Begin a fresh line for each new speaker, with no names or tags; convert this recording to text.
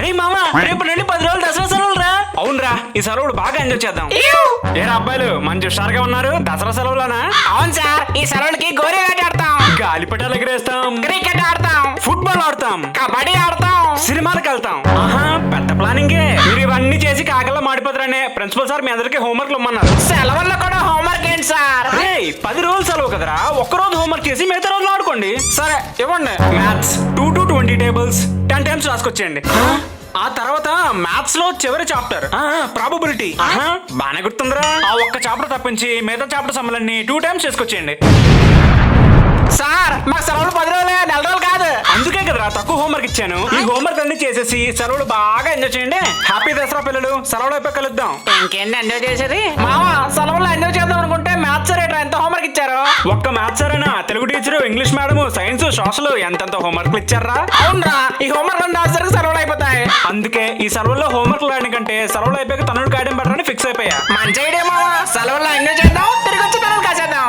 అరే మామ, రేపు నుండి 10 రోజులు దసరా సెలవులు రా. అవునరా, ఈ సెలవులు బాగా ఎంజాయ్ చేద్దాం. ఏరా అబ్బాయిలు, మంచి హుషారుగా ఉన్నారు. దసరా సెలవులనా?
అవును సార్, ఈ సెలవులకి గోరీలాట ఆడతాం,
గాలిపటాలు ఎగరేస్తాం,
క్రికెట్ ఆడతాం,
ఫుట్బాల్ ఆడతాం,
కబడ్డీ ఆడతాం,
సినిమాలకు వెళ్తాం. ఆహా, పెద్ద ప్లానింగే. మీరు ఇవన్నీ చేసి కాకల్లో మాడిపోతారనే ప్రిన్సిపల్ సార్ మీ అందరికి హోంవర్క్లు ఇమ్మన్నారు.
సెలవుల్లో కూడా హోంవర్క్ ఏంటి సార్?
10 రోజులు సెలవు కదరా, ఒక్క రోజు హోంవర్క్ చేసి మిగతా రోజులు ఆడుకోండి.
సరే ఇవ్వండి.
మ్యాథ్స్ 2 to 20 టేబుల్స్ 10 టైమ్స్ రాసుకొచ్చేయండి. ఆ తర్వాత మ్యాథ్స్ లో చివరి చాప్టర్ ప్రాబబిలిటీ బానే గుర్తుందిరా. ఆ ఒక్క చాప్టర్ తప్పించి మిగతా చాప్టర్ సమ్మలన్నీ 2 టైమ్స్ చేసుకొచ్చేయండి.
సార్ మాకు సెలవులు 10 రోజులే, నెల రోజులు కాదు.
అందుకే కదరా తక్కువ హోంవర్క్ ఇచ్చాను. ఈ హోంవర్క్ అన్ని చేసేసి సెలవులు బాగా ఎంజాయ్ చేయండి. హ్యాపీ దసరా పిల్లలు, సెలవులు అయిపోయి కలుద్దాం.
ఇంకేంటి ఎంజాయ్ చేసేది? మావా, సెలవుల్లో ఎంజాయ్ చేద్దాం అనుకుంటే మ్యాథ్స్ రేటర్ ఎంత హోంవర్క్ ఇచ్చారు?
ఒక్క మ్యాథ్స్ సరేనా, Telugu teacher, English madam, science, social ఎంతెంత హోంవర్క్లు ఇచ్చారా.
అవునరా, ఈ హోంవర్క్ అంతా సరికి సెలవులు అయిపోతాయి.
అందుకే ఈ సెలవుల్లో హోంవర్క్ రాయడం కంటే సెలవులు అయిపోయి తనుడు కాయడం బెటర్ అని ఫిక్స్ అయిపోయా.
మంచి ఐడియా మావా, సెలవుల్లో ఎంజాయ్ చేద్దాం, తిరిగి వచ్చి తనలు కాసేద్దాం.